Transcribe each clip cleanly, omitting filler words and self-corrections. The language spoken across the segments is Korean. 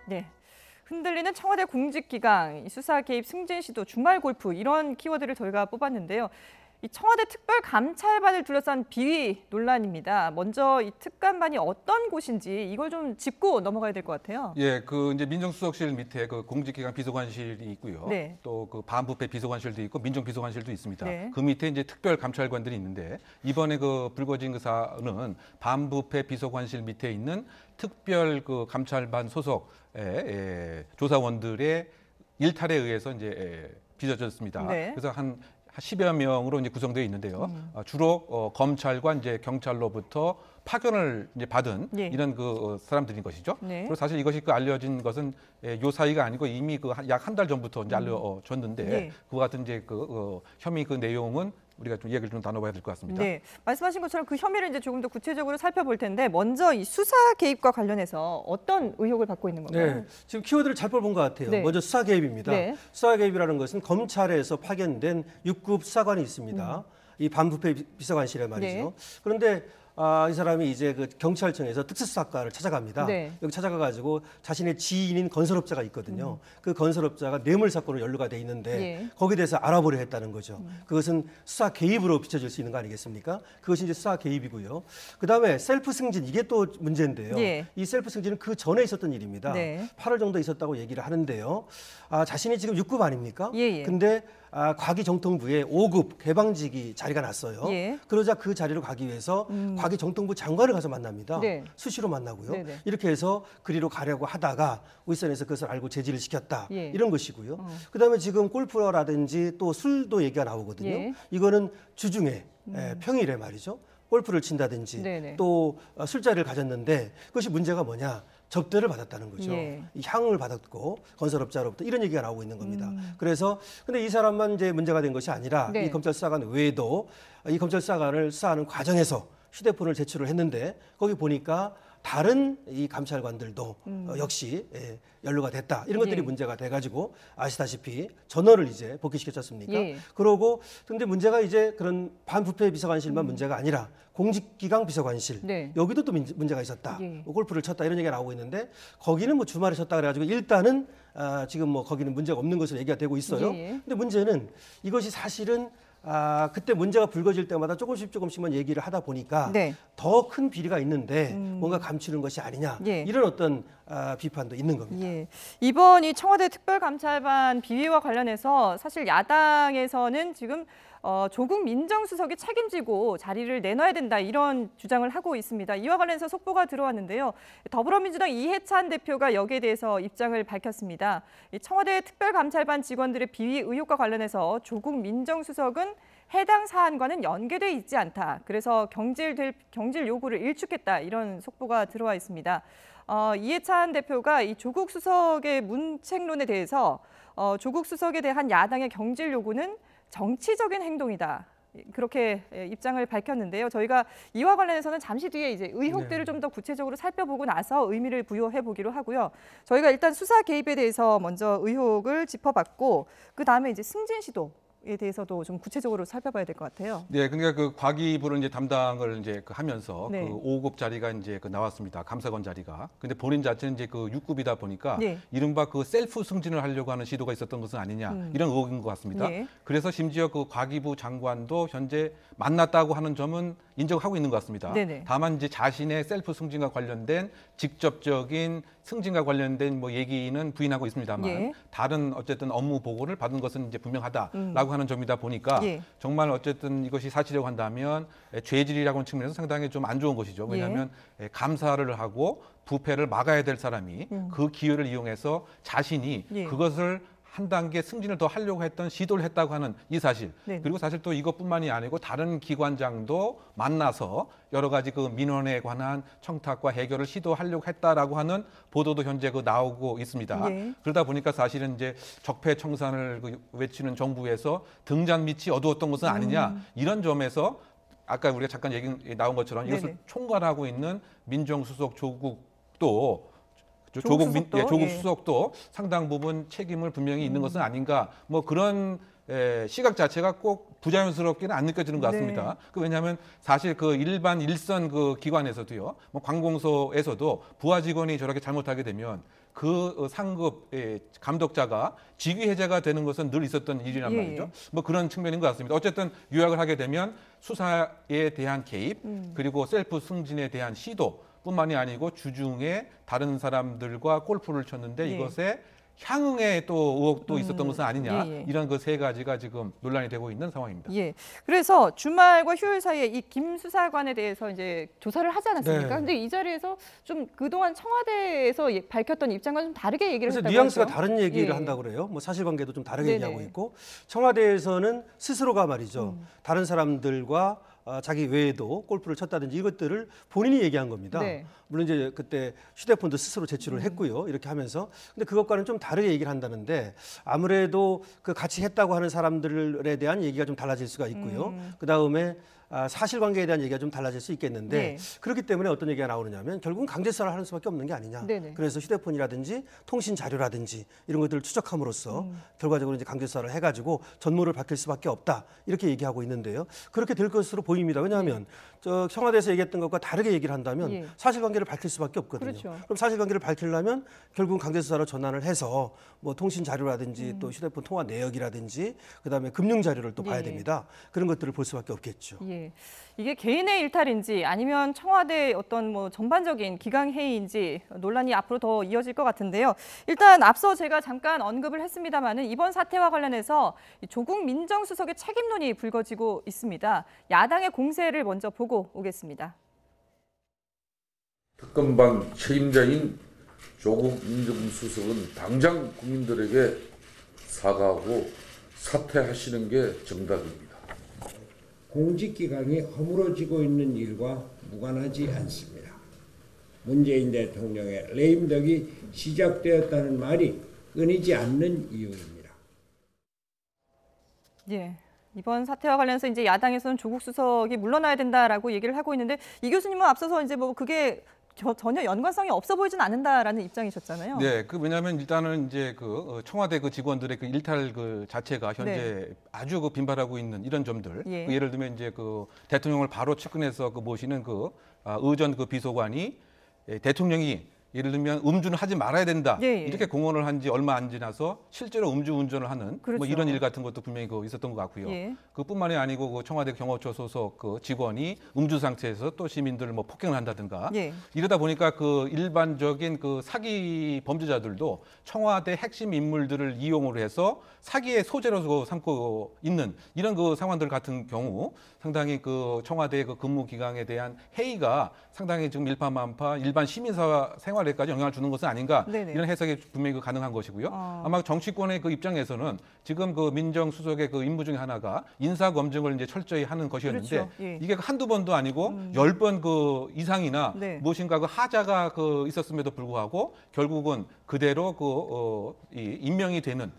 네. 흔들리는 청와대 공직기강, 수사 개입 승진 시도, 주말 골프 이런 키워드를 저희가 뽑았는데요. 이 청와대 특별감찰반을 둘러싼 비위 논란입니다. 먼저 이 특감반이 어떤 곳인지 이걸 좀 짚고 넘어가야 될 것 같아요. 예, 그 이제 민정수석실 밑에 그 공직기강 비서관실이 있고요. 네. 또 그 반부패 비서관실도 있고 민정비서관실도 있습니다. 네. 그 밑에 이제 특별감찰관들이 있는데 이번에 그 불거진 그 사안은 반부패 비서관실 밑에 있는 특별 그 감찰반 소속의 조사원들의 일탈에 의해서 이제 빚어졌습니다. 네. 그래서 한 10여 명으로 이제 구성되어 있는데요. 주로 검찰과 이제 경찰로부터 파견을 이제 받은 예. 이런 그 사람들인 것이죠. 네. 그리고 사실 이것이 그 알려진 것은 요 사이가 아니고 이미 그 약 한 달 전부터 이제 알려졌는데 예. 그와 같은 이제 그 혐의 그 내용은 우리가 좀 얘기를 좀 나눠봐야 될 것 같습니다. 네, 말씀하신 것처럼 그 혐의를 이제 조금 더 구체적으로 살펴볼 텐데 먼저 이 수사 개입과 관련해서 어떤 의혹을 받고 있는 건가요? 네, 지금 키워드를 잘 뽑은 것 같아요. 네. 먼저 수사 개입입니다. 네. 수사 개입이라는 것은 검찰에서 파견된 6급 수사관이 있습니다. 이 반부패 비서관실에 말이죠. 네. 그런데 이 사람이 이제 그 경찰청에서 특수수사과를 찾아갑니다. 네. 여기 찾아가가지고 자신의 지인인 건설업자가 있거든요. 그 건설업자가 뇌물 사건으로 연루가 돼 있는데 예. 거기에 대해서 알아보려 했다는 거죠. 그것은 수사 개입으로 비춰질 수 있는 거 아니겠습니까? 그것이 이제 수사 개입이고요. 그 다음에 셀프 승진 이게 또 문제인데요. 예. 이 셀프 승진은 그 전에 있었던 일입니다. 네. 8월 정도 있었다고 얘기를 하는데요. 자신이 지금 6급 아닙니까? 예. 근데 과기정통부에 5급 개방직이 자리가 났어요. 예. 그러자 그 자리로 가기 위해서 과기정통부 장관을 가서 만납니다. 네. 수시로 만나고요. 네네. 이렇게 해서 그리로 가려고 하다가 윗선에서 그것을 알고 제지를 시켰다. 예. 이런 것이고요. 그다음에 지금 골프라든지 또 술도 얘기가 나오거든요. 예. 이거는 주중에 평일에 말이죠. 골프를 친다든지 네네. 또 술자리를 가졌는데 그것이 문제가 뭐냐? 접대를 받았다는 거죠. 예. 이 향을 받았고 건설업자로부터 이런 얘기가 나오고 있는 겁니다. 그래서 근데 이 사람만 이제 문제가 된 것이 아니라 네. 이 검찰 수사관 외에도 이 검찰 수사관을 수사하는 과정에서 휴대폰을 제출을 했는데 거기 보니까 다른 이 감찰관들도 역시 연루가 됐다. 이런 것들이 예. 문제가 돼가지고 아시다시피 전원을 이제 복귀시켰지 않습니까? 예. 그러고 근데 문제가 이제 그런 반부패 비서관실만 문제가 아니라 공직기강 비서관실 네. 여기도 또 문제가 있었다. 예. 뭐 골프를 쳤다 이런 얘기가 나오고 있는데 거기는 뭐 주말에 쳤다 그래가지고 일단은 지금 뭐 거기는 문제가 없는 것으로 얘기가 되고 있어요. 예. 근데 문제는 이것이 사실은 그때 문제가 불거질 때마다 조금씩만 얘기를 하다 보니까 네. 더 큰 비리가 있는데 뭔가 감추는 것이 아니냐 예. 이런 어떤 비판도 있는 겁니다. 예. 이번 이 청와대 특별감찰반 비위와 관련해서 사실 야당에서는 지금 조국 민정수석이 책임지고 자리를 내놔야 된다 이런 주장을 하고 있습니다. 이와 관련해서 속보가 들어왔는데요. 더불어민주당 이해찬 대표가 여기에 대해서 입장을 밝혔습니다. 이 청와대 특별감찰반 직원들의 비위 의혹과 관련해서 조국 민정수석은 해당 사안과는 연계돼 있지 않다. 그래서 경질 요구를 일축했다. 이런 속보가 들어와 있습니다. 이해찬 대표가 이 조국 수석의 문책론에 대해서 조국 수석에 대한 야당의 경질 요구는 정치적인 행동이다. 그렇게 입장을 밝혔는데요. 저희가 이와 관련해서는 잠시 뒤에 이제 의혹들을 좀 더 구체적으로 살펴보고 나서 의미를 부여해 보기로 하고요. 저희가 일단 수사 개입에 대해서 먼저 의혹을 짚어봤고 그 다음에 이제 승진 시도에 대해서도 좀 구체적으로 살펴봐야 될 것 같아요. 네, 그러니까 그 과기부를 이제 담당을 이제 하면서 네. 그 5급 자리가 이제 그 나왔습니다. 감사관 자리가. 근데 본인 자체는 이제 그 6급이다 보니까 네. 이른바 그 셀프 승진을 하려고 하는 시도가 있었던 것은 아니냐 이런 의혹인 것 같습니다. 예. 그래서 심지어 그 과기부 장관도 현재 만났다고 하는 점은 인정하고 있는 것 같습니다. 네네. 다만 이제 자신의 셀프 승진과 관련된 직접적인 승진과 관련된 뭐 얘기는 부인하고 있습니다만 예. 다른 어쨌든 업무 보고를 받은 것은 이제 분명하다라고 하는 점이다 보니까 예. 정말 어쨌든 이것이 사실이라고 한다면 죄질이라고 하는 측면에서 상당히 좀 안 좋은 것이죠. 왜냐하면 감사를 하고 부패를 막아야 될 사람이 그 기회를 이용해서 자신이 예. 그것을 한 단계 승진을 더 하려고 했던 시도를 했다고 하는 이 사실. 네. 그리고 사실 또 이것뿐만이 아니고 다른 기관장도 만나서 여러 가지 그 민원에 관한 청탁과 해결을 시도하려고 했다라고 하는 보도도 현재 그 나오고 있습니다. 예. 그러다 보니까 사실은 이제 적폐청산을 외치는 정부에서 등잔 밑이 어두웠던 것은 아니냐 이런 점에서 아까 우리가 잠깐 얘기 나온 것처럼 이것을 네네. 총괄하고 있는 민정수석 조국 조국 수석도? 조국 예. 수석도 상당 부분 책임을 분명히 있는 것은 아닌가 뭐 그런 시각 자체가 꼭 부자연스럽게는 안 느껴지는 것 같습니다. 그 왜냐하면 사실 그 일반 일선 그 기관에서도요, 뭐 관공서에서도 부하 직원이 저렇게 잘못하게 되면 그 상급 감독자가 직위 해제가 되는 것은 늘 있었던 일이란 말이죠. 뭐 그런 측면인 것 같습니다. 어쨌든 요약을 하게 되면 수사에 대한 개입 그리고 셀프 승진에 대한 시도 뿐만이 아니고 주중에 다른 사람들과 골프를 쳤는데 이것에 향응의 또 의혹도 있었던 것은 아니냐 이런 그 세 가지가 지금 논란이 되고 있는 상황입니다. 예. 그래서 주말과 휴일 사이에 이 김 수사관에 대해서 이제 조사를 하지 않았습니까? 네. 근데 이 자리에서 좀 그동안 청와대에서 밝혔던 입장과 좀 다르게 얘기를 그래서 했다고 뉘앙스가 하죠. 다른 얘기를 예. 한다고 그래요. 뭐 사실관계도 좀 다르게 네네. 얘기하고 있고 청와대에서는 스스로가 말이죠. 다른 사람들과 자기 외에도 골프를 쳤다든지 이것들을 본인이 얘기한 겁니다. 네. 물론 이제 그때 휴대폰도 스스로 제출을 했고요. 이렇게 하면서 근데 그것과는 좀 다르게 얘기를 한다는데 아무래도 그 같이 했다고 하는 사람들에 대한 얘기가 좀 달라질 수가 있고요. 그 다음에 사실관계에 대한 얘기가 좀 달라질 수 있겠는데 네. 그렇기 때문에 어떤 얘기가 나오느냐면 결국은 강제 수사를 하는 수밖에 없는 게 아니냐. 네네. 그래서 휴대폰이라든지 통신 자료라든지 이런 것들을 추적함으로써 결과적으로 이제 강제 수사를 해가지고 전모를 밝힐 수밖에 없다 이렇게 얘기하고 있는데요. 그렇게 될 것으로 보입니다. 왜냐하면 저 청와대에서 얘기했던 것과 다르게 얘기를 한다면 사실관계를 밝힐 수밖에 없거든요. 그렇죠. 그럼 사실관계를 밝히려면 결국은 강제 수사로 전환을 해서 뭐 통신 자료라든지 또 휴대폰 통화 내역이라든지 그다음에 금융 자료를 또 봐야 됩니다. 그런 것들을 볼 수밖에 없겠죠. 예. 이게 개인의 일탈인지 아니면 청와대 어떤 뭐 전반적인 기강 회의인지 논란이 앞으로 더 이어질 것 같은데요. 일단 앞서 제가 잠깐 언급을 했습니다마는 이번 사태와 관련해서 조국 민정수석의 책임론이 불거지고 있습니다. 야당의 공세를 먼저 보고 오겠습니다. 특검반 책임자인 조국 민정수석은 당장 국민들에게 사과하고 사퇴하시는 게 정답입니다. 공직기강이 허물어지고 있는 일과 무관하지 않습니다. 문재인 대통령의 레임덕이 시작되었다는 말이 끊이지 않는 이유입니다. 예. 이번 사태와 관련해서 이제 야당에서는 조국 수석이 물러나야 된다라고 얘기를 하고 있는데 이 교수님은 앞서서 이제 뭐 그게 전혀 연관성이 없어 보이진 않는다라는 입장이셨잖아요. 네, 그 왜냐하면 일단은 이제 그 청와대 그 직원들의 그 일탈 그 자체가 현재 아주 그 빈발하고 있는 이런 점들. 그 예를 들면 이제 그 대통령을 바로 측근해서 그 모시는 그 의전 그 비서관이 대통령이 예를 들면 음주는 하지 말아야 된다 이렇게 공언을 한 지 얼마 안 지나서 실제로 음주운전을 하는 뭐 이런 일 같은 것도 분명히 그 있었던 것 같고요. 그뿐만이 아니고 그 청와대 경호처 소속 그 직원이 음주 상태에서 또 시민들을 뭐 폭행을 한다든가 이러다 보니까 그 일반적인 그 사기 범죄자들도 청와대 핵심 인물들을 이용을 해서 사기의 소재로 삼고 있는 이런 그 상황들 같은 경우 상당히 그 청와대 그 근무 기강에 대한 해이가 상당히 지금 일파만파 일반 시민사 생활에까지 영향을 주는 것은 아닌가 이런 해석이 분명히 그 가능한 것이고요. 아마 정치권의 그 입장에서는 지금 그 민정수석의 그 임무 중에 하나가 인사 검증을 이제 철저히 하는 것이었는데 이게 한두 번도 아니고 10번 그 이상이나 무엇인가 그 하자가 그 있었음에도 불구하고 결국은 그대로 이 임명이 되는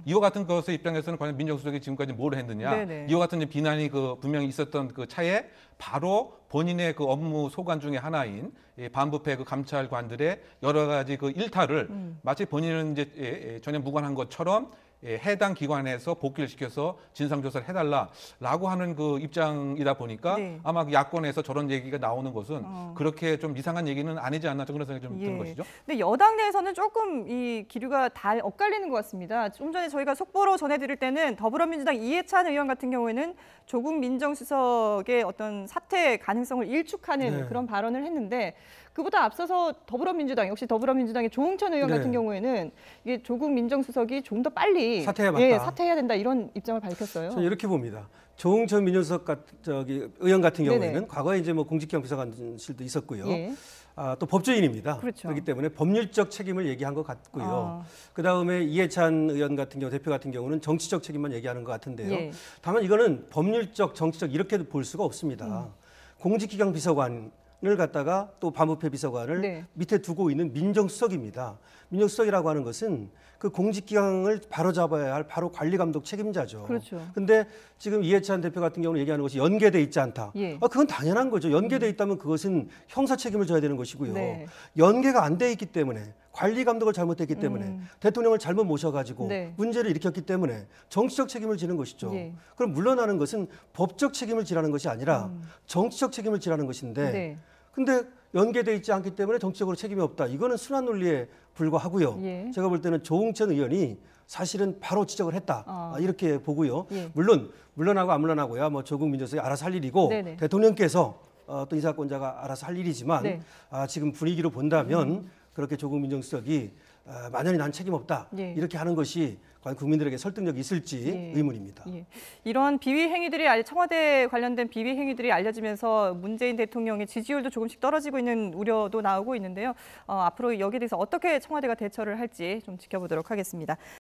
이와 같은 것의 입장에서는 과연 민정수석이 지금까지 뭘 했느냐 이와 같은 이제 비난이 그 분명히 있었던 그 차에 바로 본인의 그 업무 소관 중에 하나인 반부패 그 감찰관들의 여러 가지 그 일탈을 마치 본인은 이제 전혀 무관한 것처럼 해당 기관에서 복귀를 시켜서 진상조사를 해달라라고 하는 그 입장이다 보니까 아마 야권에서 저런 얘기가 나오는 것은 그렇게 좀 이상한 얘기는 아니지 않나 그런 생각이 좀 드는 것이죠. 근데 여당 내에서는 조금 이 기류가 다 엇갈리는 것 같습니다. 좀 전에 저희가 속보로 전해드릴 때는 더불어민주당 이해찬 의원 같은 경우에는 조국 민정수석의 어떤 사퇴 가능성을 일축하는 그런 발언을 했는데 그보다 앞서서 더불어민주당 역시 더불어민주당의 조응천 의원 같은 경우에는 이게 조국 민정수석이 좀 더 빨리 사퇴해야 된다 이런 입장을 밝혔어요. 저는 이렇게 봅니다. 조응천 민정수석 의원 같은 경우에는 과거에 이제 뭐 공직기강 비서관실도 있었고요. 또 법조인입니다. 그렇기 때문에 법률적 책임을 얘기한 것 같고요. 그다음에 이해찬 의원 같은 경우 대표 같은 경우는 정치적 책임만 얘기하는 것 같은데요. 다만 이거는 법률적, 정치적 이렇게 볼 수가 없습니다. 공직기강 비서관을 갖다가 또 반부패 비서관을 밑에 두고 있는 민정수석입니다. 민정수석이라고 하는 것은 그 공직기강을 바로잡아야 할 바로 관리감독 책임자죠. 그런데 지금 이해찬 대표 같은 경우는 얘기하는 것이 연계돼 있지 않다. 그건 당연한 거죠. 연계돼 있다면 그것은 형사 책임을 져야 되는 것이고요. 연계가 안 돼 있기 때문에 관리 감독을 잘못했기 때문에 대통령을 잘못 모셔가지고 네. 문제를 일으켰기 때문에 정치적 책임을 지는 것이죠. 예. 그럼 물러나는 것은 법적 책임을 지라는 것이 아니라 정치적 책임을 지라는 것인데 네. 근데 연계돼 있지 않기 때문에 정치적으로 책임이 없다. 이거는 순환 논리에 불과하고요. 예. 제가 볼 때는 조응천 의원이 사실은 바로 지적을 했다. 이렇게 보고요. 예. 물론 물러나고 안 물러나고야 뭐 조국 민정수석이 알아서 할 일이고 네네. 대통령께서 또 인사권자가 알아서 할 일이지만 네. 지금 분위기로 본다면 그렇게 조국 민정수석이 만연히 난 책임 없다. 예. 이렇게 하는 것이 과연 국민들에게 설득력이 있을지 예. 의문입니다. 예. 이런 비위 행위들이 청와대 관련된 비위 행위들이 알려지면서 문재인 대통령의 지지율도 조금씩 떨어지고 있는 우려도 나오고 있는데요. 앞으로 여기에 대해서 어떻게 청와대가 대처를 할지 좀 지켜보도록 하겠습니다.